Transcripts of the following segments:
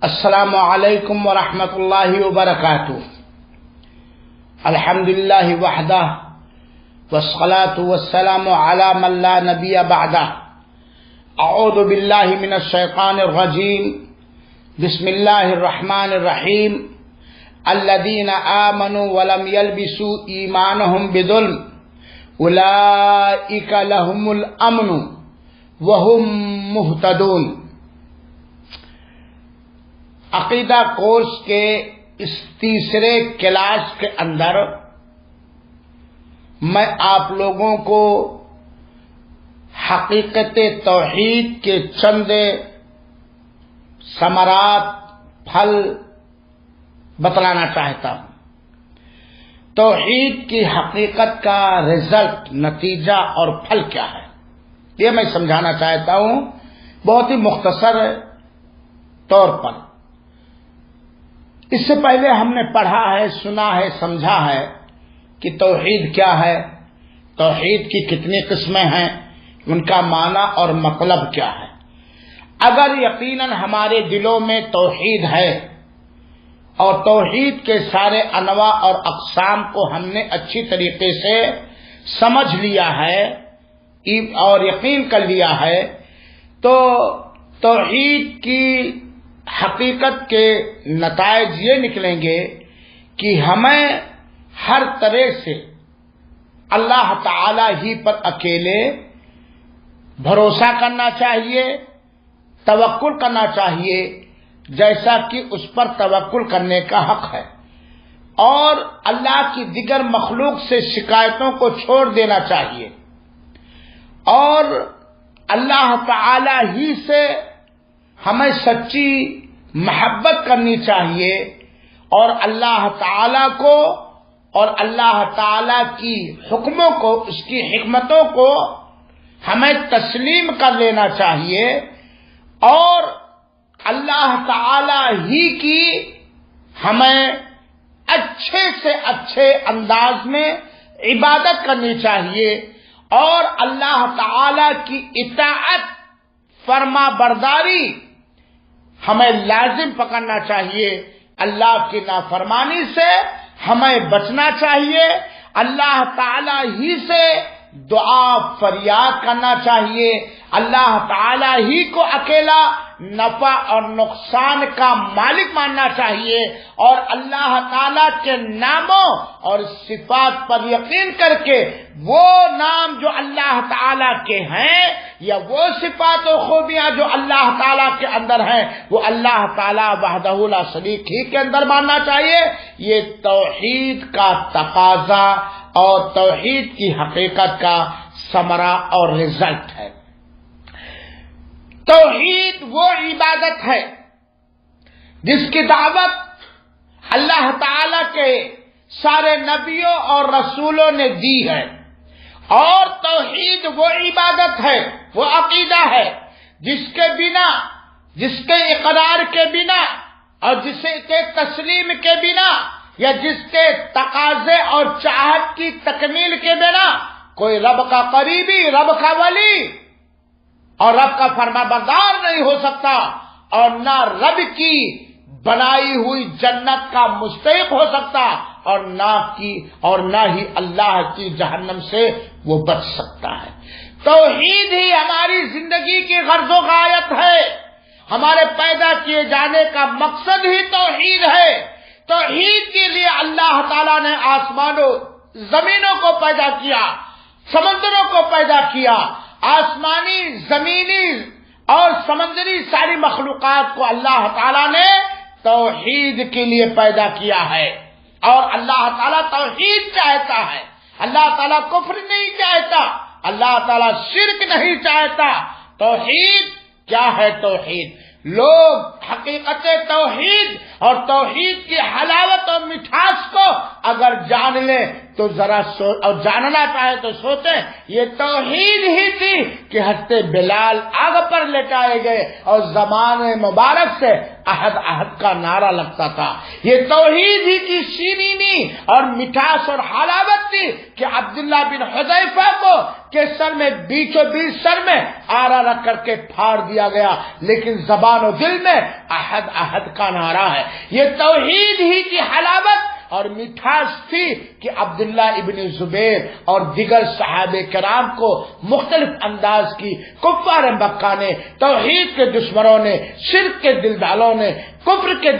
السلام علیکم ورحمۃ اللہ وبرکاتہ. الحمدللہ وحدہ والصلاة والسلام علی من لا نبی بعدہ. اعوذ باللہ من الشیطان الرجیم. بسم اللہ الرحمن الرحیم. الذین آمنوا ولم یلبسوا ایمانهم بظلم اولئک لهم الامن وهم مہتدون. عقیدہ کورس کے اس تیسرے کلاس کے اندر میں آپ لوگوں کو حقیقت توحید کے چند ثمرات پھل بتلانا چاہتا ہوں. توحید کی حقیقت کا رزلٹ، نتیجہ اور پھل کیا ہے، یہ میں سمجھانا چاہتا ہوں بہت ہی مختصر طور پر. اس سے پہلے ہم نے پڑھا ہے، سنا ہے، سمجھا ہے کہ توحید کیا ہے، توحید کی کتنی قسمیں ہیں، ان کا معنی اور مطلب کیا ہے. اگر یقیناً ہمارے دلوں میں توحید ہے اور توحید کے سارے انواع اور اقسام کو ہم نے اچھی طریقے سے سمجھ لیا ہے اور یقین کر لیا ہے، تو توحید کی حقیقت کے نتائج یہ نکلیں گے کہ ہمیں ہر طرح سے اللہ تعالی ہی پر اکیلے بھروسہ کرنا چاہیے، توکل کرنا چاہیے جیسا کہ اس پر توکل کرنے کا حق ہے، اور اللہ کی دیگر مخلوق سے شکایتوں کو چھوڑ دینا چاہیے، اور اللہ تعالی ہی سے ہمیں سچی محبت کرنی چاہیے، اور اللہ تعالی کو اور اللہ تعالی کی حکموں کو، اس کی حکمتوں کو ہمیں تسلیم کر لینا چاہیے، اور اللہ تعالی ہی کی ہمیں اچھے سے اچھے انداز میں عبادت کرنی چاہیے، اور اللہ تعالی کی اطاعت، فرما برداری ہمیں لازم پکڑنا چاہیے. اللہ کی نافرمانی سے ہمیں بچنا چاہیے، اللہ تعالی ہی سے دعا فریاد کرنا چاہیے، اللہ تعالی ہی کو اکیلا نفع اور نقصان کا مالک ماننا چاہیے، اور اللہ تعالی کے ناموں اور صفات پر یقین کر کے وہ نام جو اللہ تعالی کے ہیں یا وہ صفات و خوبیاں جو اللہ تعالی کے اندر ہیں وہ اللہ تعالی وحدہ لا شریک ہی کے اندر ماننا چاہیے. یہ توحید کا تقاضا اور توحید کی حقیقت کا ثمرہ اور رزلٹ ہے. توحید وہ عبادت ہے جس کی دعوت اللہ تعالی کے سارے نبیوں اور رسولوں نے دی ہے، اور توحید وہ عبادت ہے، وہ عقیدہ ہے جس کے بنا، جس کے اقرار کے بنا اور جس کے تسلیم کے بنا یا جس کے تقاضے اور چاہت کی تکمیل کے بنا کوئی رب کا قریبی، رب کا ولی اور رب کا فرما بردار نہیں ہو سکتا، اور نہ رب کی بنائی ہوئی جنت کا مستحق ہو سکتا، اور نہ ہی اللہ کی جہنم سے وہ بچ سکتا ہے. توحید ہی ہماری زندگی کی غرض و غایت ہے، ہمارے پیدا کیے جانے کا مقصد ہی توحید ہے. توحید کے لیے اللہ تعالیٰ نے آسمانوں زمینوں کو پیدا کیا، سمندروں کو پیدا کیا، آسمانی، زمینی اور سمندری ساری مخلوقات کو اللہ تعالیٰ نے توحید کے لیے پیدا کیا ہے. اور اللہ تعالیٰ توحید چاہتا ہے، اللہ تعالیٰ کفر نہیں چاہتا، اللہ تعالیٰ شرک نہیں چاہتا. توحید کیا ہے؟ توحید لوگ حقیقت توحید اور توحید کی حلاوت اور مٹھاس کو اگر جان لیں تو ذرا اور جاننا چاہے تو سوچیں یہ توحید ہی تھی کہ حضرت بلال آگ پر لٹائے گئے اور زمان مبارک سے عہد عہد کا نعرہ لگتا تھا. یہ توحید ہی کی شیرینی اور مٹھاس اور حلاوت تھی کہ عبداللہ بن حذیفہ کو کے سر میں بیچوں بیچ سر میں آرا رکھ کر کے پھاڑ دیا گیا، لیکن زبان و دل میں احد احد کا نعرہ ہے. یہ توحید ہی کی حلاوت اور مٹھاس تھی کہ عبداللہ ابن زبیر اور دیگر صحابہ کرام کو مختلف انداز کی کفار مکہ نے، توحید کے دشمنوں نے، شرک کے دلدالوں نے، کفر کے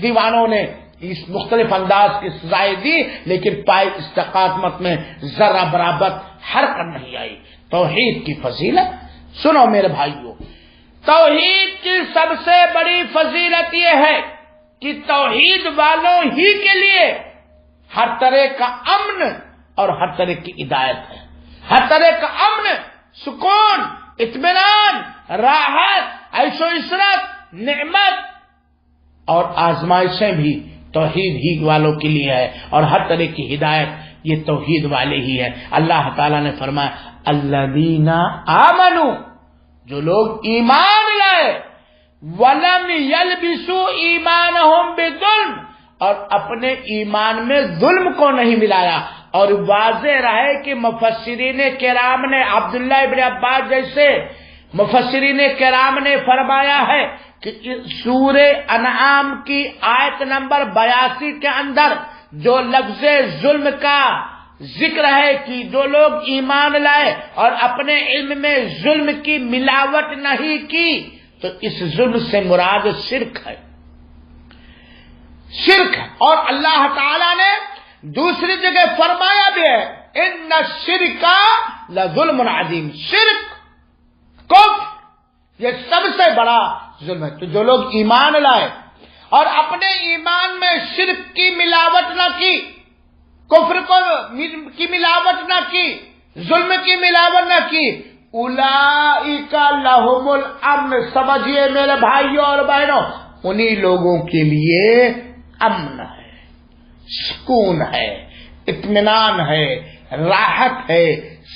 دیوانوں نے اس مختلف انداز کی سزائیں دی، لیکن پائے استقامت میں ذرہ برابر حرکت نہیں آئی. توحید کی فضیلت سنو میرے بھائیوں، توحید کی سب سے بڑی فضیلت یہ ہے کہ توحید والوں ہی کے لیے ہر طرح کا امن اور ہر طرح کی ہدایت ہے. ہر طرح کا امن، سکون، اطمینان، راحت، عیش و عشرت، نعمت اور آزمائشیں بھی توحید ہی والوں کے لیے ہے، اور ہر طرح کی ہدایت یہ توحید والے ہی ہے. اللہ تعالیٰ نے فرمایا الذین آمنوا، جو لوگ ایمان لائے، وَلَمْ يَلْبِسُوا إِيمَانَهُمْ بِظُلْمٍ، اور اپنے ایمان میں ظلم کو نہیں ملایا. اور واضح رہے کہ مفسرین کرام نے، عبداللہ ابن عباس جیسے مفسرین کرام نے فرمایا ہے کہ سورہ انعام کی آیت نمبر 82 کے اندر جو لفظ ظلم کا ذکر ہے کہ جو لوگ ایمان لائے اور اپنے علم میں ظلم کی ملاوٹ نہیں کی، تو اس ظلم سے مراد شرک ہے، شرک ہے. اور اللہ تعالی نے دوسری جگہ فرمایا بھی ہے ان الشرک لظلم عظیم، شرک، کفر یہ سب سے بڑا ظلم ہے. تو جو لوگ ایمان لائے اور اپنے ایمان میں شرک کی ملاوٹ نہ کی، کفر کی ملاوٹ نہ کی، ظلم کی ملاوٹ نہ کی، اولئک لہم الامن، سمجھیے میرے بھائیوں اور بہنوں، انہی لوگوں کے لیے امن ہے، سکون ہے، اطمینان ہے، راحت ہے،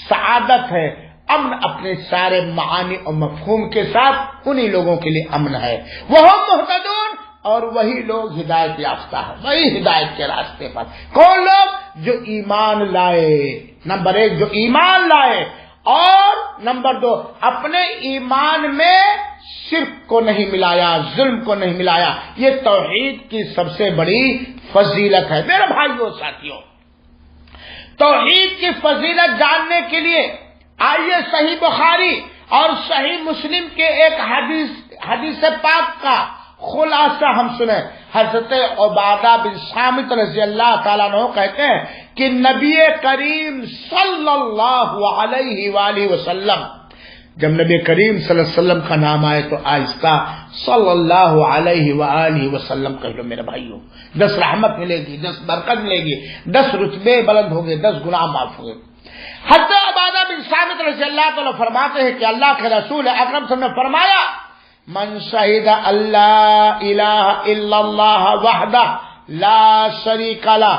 سعادت ہے. امن اپنے سارے معانی اور مفہوم کے ساتھ انہی لوگوں کے لیے امن ہے. وہم مہتدون، اور وہی لوگ ہدایت یافتہ ہے، وہی ہدایت کے راستے پر. کون لوگ؟ جو ایمان لائے. نمبر 1 جو ایمان لائے، اور نمبر 2 اپنے ایمان میں شرک کو نہیں ملایا، ظلم کو نہیں ملایا. یہ توحید کی سب سے بڑی فضیلت ہے. میرے بھائیوں ساتھیوں، توحید کی فضیلت جاننے کے لیے آئیے صحیح بخاری اور صحیح مسلم کے ایک حدیث پاک کا خلاصہ ہم سنیں. حضرت عبادہ بن صامت رضی اللہ تعالیٰ عنہ کہتے ہیں کہ نبی کریم صلی اللہ علیہ وآلہ وسلم، جب نبی کریم صلی اللہ علیہ وسلم کا نام آئے تو آہستہ صلی اللہ علیہ وآلہ وسلم کہہ لو میرے بھائیوں. 10 رحمت ملے گی، 10 برکت ملے گی، 10 رتبے بلند ہوں گے، 10 گناہ معاف ہوں گے. حضرت عبادہ بن صامت رضی اللہ تعالیٰ فرماتے ہیں کہ اللہ کے رسول اکرم صلی اللہ علیہ وسلم نے فرمایا من شہد اللہ الہ الا اللہ وحدہ لا شریک لہ،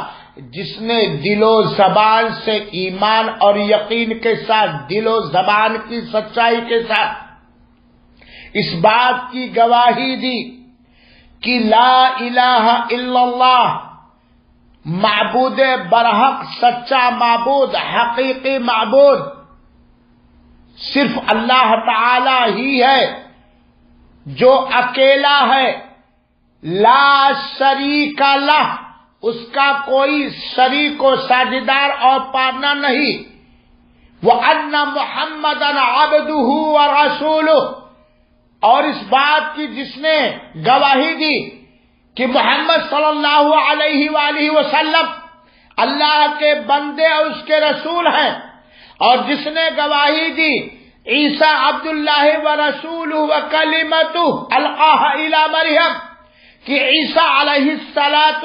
جس نے دل و زبان سے ایمان اور یقین کے ساتھ، دل و زبان کی سچائی کے ساتھ اس بات کی گواہی دی کہ لا الہ الا اللہ، معبود برحق، سچا معبود، حقیقی معبود صرف اللہ تعالی ہی ہے جو اکیلا ہے، لا شریک لہ، اس کا کوئی شریک و ساجدار اور پارٹنر نہیں، وَأَنَّ مُحَمَّدًا عَبْدُهُ وَرَسُولُهُ، اور اس بات کی جس نے گواہی دی کہ محمد صلی اللہ علیہ وآلہ وسلم اللہ کے بندے اور اس کے رسول ہیں، اور جس نے گواہی دی عیسیٰ عبد اللہ ورسولہ وکلمتہ القاہ الی مریم، کہ عیسیٰ علیہ الصلاۃ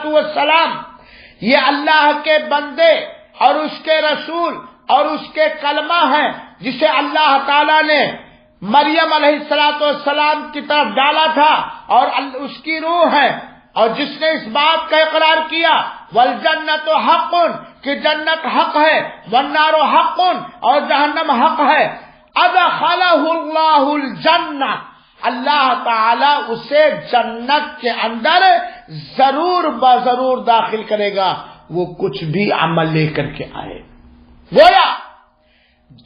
والسلام یہ اللہ کے بندے اور اس کے رسول اور اس کے کلمہ ہیں جسے اللہ تعالی نے مریم علیہ الصلاۃ والسلام کی طرف ڈالا تھا اور اس کی روح ہے، اور جس نے اس بات کا اقرار کیا والجنت حق، کہ جنت حق ہے، والنار حق، اور جہنم حق ہے، ادخلہ اللہ الجنہ، اللہ تعالی اسے جنت کے اندر ضرور بضرور داخل کرے گا، وہ کچھ بھی عمل لے کر کے آئے. گویا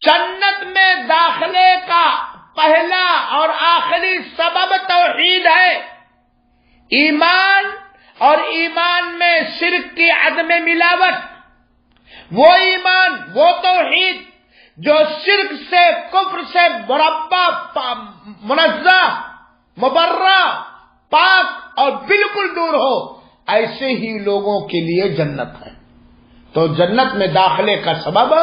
جنت میں داخلے کا پہلا اور آخری داخلی سبب توحید ہے. ایمان اور ایمان میں شرک کی عدم ملاوٹ، وہ ایمان، وہ توحید جو شرک سے، کفر سے مربع، منزہ، مبرہ، پاک اور بالکل دور ہو، ایسے ہی لوگوں کے لیے جنت ہے. تو جنت میں داخلے کا سبب،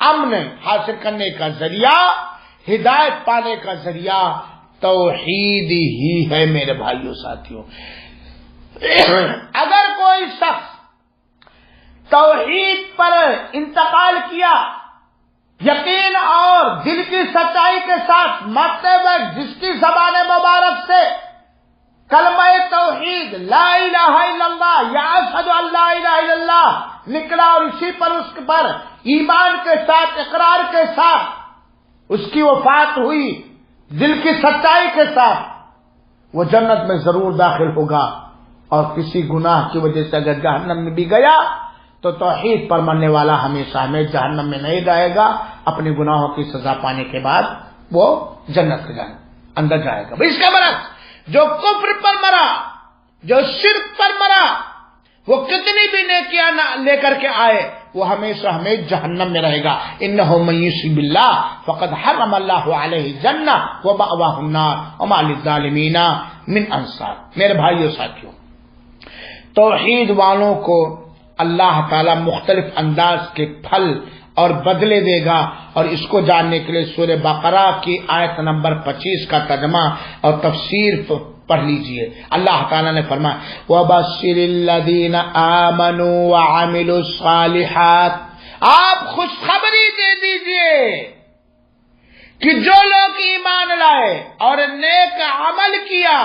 امن حاصل کرنے کا ذریعہ، ہدایت پانے کا ذریعہ توحید ہی ہے میرے بھائیوں ساتھیوں. اگر کوئی شخص توحید پر انتقال کیا، یقین اور دل کی سچائی کے ساتھ مرتے ہوئے، جس کی زبان مبارک سے کلمہ توحید لا الہ الا اللہ یا اشہد ان لا الہ الا اللہ نکلا، اور اسی پر اس پر ایمان کے ساتھ، اقرار کے ساتھ اس کی وفات ہوئی، دل کی سچائی کے ساتھ، وہ جنت میں ضرور داخل ہوگا. اور کسی گناہ کی وجہ سے اگر جہنم میں بھی گیا تو توحید پر مرنے والا ہمیشہ ہمیں جہنم میں نہیں جائے گا، اپنے گناہوں کی سزا پانے کے بعد وہ جنت کے اندر جائے گا. اس کا برعکس جو کفر پر مرا، جو شرک پر مرا، وہ کتنی بھی نیکیاں لے کر کے آئے، وہ ہمیشہ ہمیں جہنم میں رہے گا. انہ من یشرک باللہ فقد حرم اللہ علیہ الجنہ ومأواہ النار وما للظالمین من انصار. میرے بھائیو ساتھیوں، توحید والوں کو اللہ تعالی مختلف انداز کے پھل اور بدلے دے گا. اور اس کو جاننے کے لیے سورہ بقرہ کی آیت نمبر 25 کا ترجمہ اور تفسیر پڑھ لیجئے. اللہ تعالیٰ نے فرمایا وَبَشِّرِ الَّذِينَ آمَنُوا وَعَمِلُوا الصَّالِحَاتِ، آپ خوشخبری دے دیجئے کہ جو لوگ ایمان لائے اور نیک عمل کیا،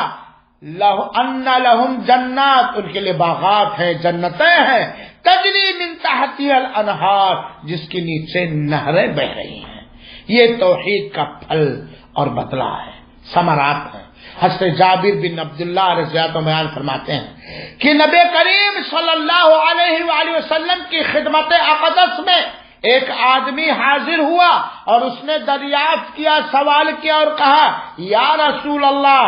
ان لہم جنات، ان کے لیے باغات ہیں، جنتیں ہیں، تجری من تحتها الانہار، جس کے نیچے نہریں بہ رہی ہیں. یہ توحید کا پھل اور بدلہ ہے، ثمرات ہیں. حضرت جابر بن عبداللہ رضی اللہ عنہ بیان فرماتے ہیں کہ نبی کریم صلی اللہ علیہ وآلہ وسلم کی خدمت اقدس میں ایک آدمی حاضر ہوا اور اس نے دریافت کیا، سوال کیا اور کہا یا رسول اللہ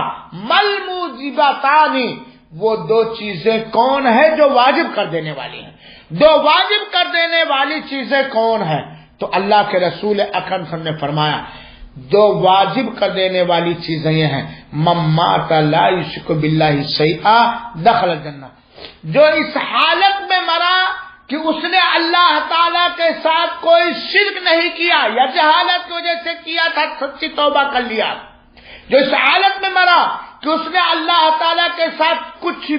مل موجبتانی، وہ دو چیزیں کون ہیں جو واجب کر دینے والی ہیں؟ دو واجب کر دینے والی چیزیں کون ہیں؟ تو اللہ کے رسول اکرم صلی اللہ علیہ وسلم نے فرمایا دو واجب کر دینے والی چیزیں یہ ہیں، من مات لا یشرک باللہ شیئا دخل الجنہ، جو اس حالت میں مرا کہ اس نے اللہ تعالیٰ کے ساتھ کوئی شرک نہیں کیا یا جہالت کی وجہ سے کیا تھا، سچی توبہ کر لیا، جو اس حالت میں مرا کہ اس نے اللہ تعالیٰ کے ساتھ کچھ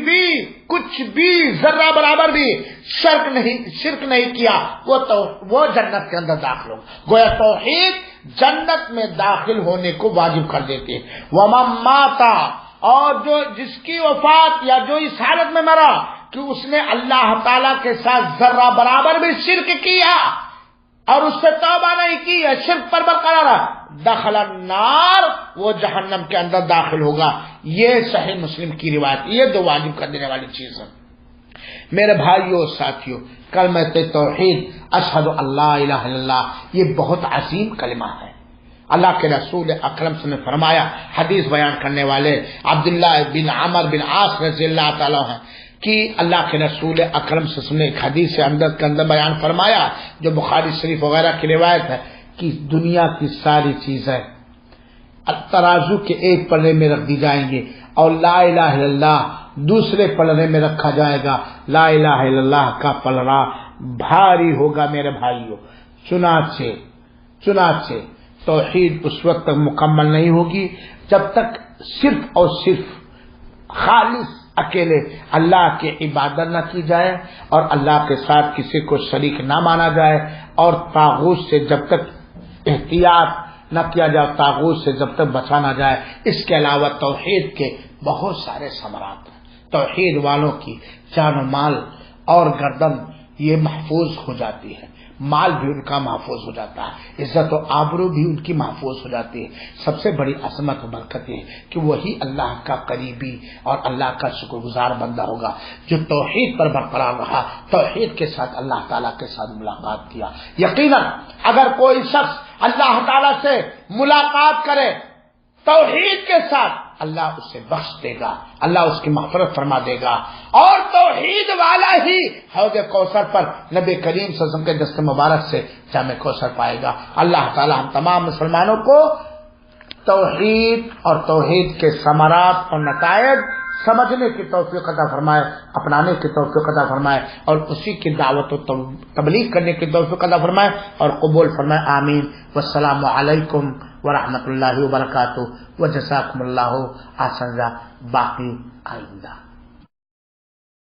بھی ذرہ برابر بھی شرک نہیں کیا، وہ جنت کے اندر داخل ہو. گویا توحید جنت میں داخل ہونے کو واجب کر دیتے ہیں. وَمَن مَاتَ، اور جو جس کی وفات یا جو اس حالت میں مرا کہ اس نے اللہ تعالیٰ کے ساتھ ذرہ برابر بھی شرک کیا اور اس سے توبہ نہیں کی ہے، شرک پر برقرار رہا، دخل النار، وہ جہنم کے اندر داخل ہوگا. یہ صحیح مسلم کی روایت. یہ دو واجب کر دینے والی چیز ہے. میرے بھائیوں ساتھیوں، کلمہ توحید اشہد اللہ الہ الا اللہ، یہ بہت عظیم کلمہ ہے. اللہ کے رسول اکرم صلی اللہ علیہ وسلم نے فرمایا، حدیث بیان کرنے والے عبداللہ بن عمر بن عاص رضی اللہ تعالیٰ ہیں کہ اللہ کے رسول اکرم صلی اللہ علیہ وسلم نے ایک حدیث کے اندر بیان فرمایا جو بخاری شریف وغیرہ کی روایت ہے کہ دنیا کی ساری چیزیں ترازو کے ایک پلڑے میں رکھ دی جائیں گے اور لا الہ الا اللہ دوسرے پلڑے میں رکھا جائے گا. لا الہ الا اللہ کا پلڑا بھاری ہوگا میرے بھائیوں. چنانچہ توحید اس وقت تک مکمل نہیں ہوگی جب تک صرف اور صرف خالص اکیلے اللہ کی عبادت نہ کی جائے اور اللہ کے ساتھ کسی کو شریک نہ مانا جائے اور طاغوت سے جب تک احتیاط نہ کیا جائے، طاغوت سے جب تک بچا نہ جائے. اس کے علاوہ توحید کے بہت سارے ثمرات ہیں. توحید والوں کی جان و مال اور گردن یہ محفوظ ہو جاتی ہے، مال بھی ان کا محفوظ ہو جاتا ہے، عزت و آبرو بھی ان کی محفوظ ہو جاتی ہے. سب سے بڑی عظمت و برکت یہ ہے کہ وہی اللہ کا قریبی اور اللہ کا شکر گزار بندہ ہوگا جو توحید پر برقرار رہا، توحید کے ساتھ اللہ تعالیٰ کے ساتھ ملاقات کیا. یقیناً اگر کوئی شخص اللہ تعالیٰ سے ملاقات کرے توحید کے ساتھ اللہ اسے بخش دے گا، اللہ اس کی مغفرت فرما دے گا، اور توحید والا ہی حوض کوثر پر نبی کریم صلی اللہ علیہ وسلم کے دست مبارک سے جام کوثر پائے گا۔ اللہ تعالی ہم تمام مسلمانوں کو توحید اور توحید کے ثمرات اور نتائج سمجھنے کی توفیق عطا فرمائے، اپنانے کی توفیق عطا فرمائے، اور اسی کی دعوت و تبلیغ کرنے کی توفیق عطا فرمائے اور قبول فرمائے، آمین۔ والسلام علیکم ورحمۃ اللہ وبرکاتہ، وجزاکم اللہ احسن۔ باقی آئندہ۔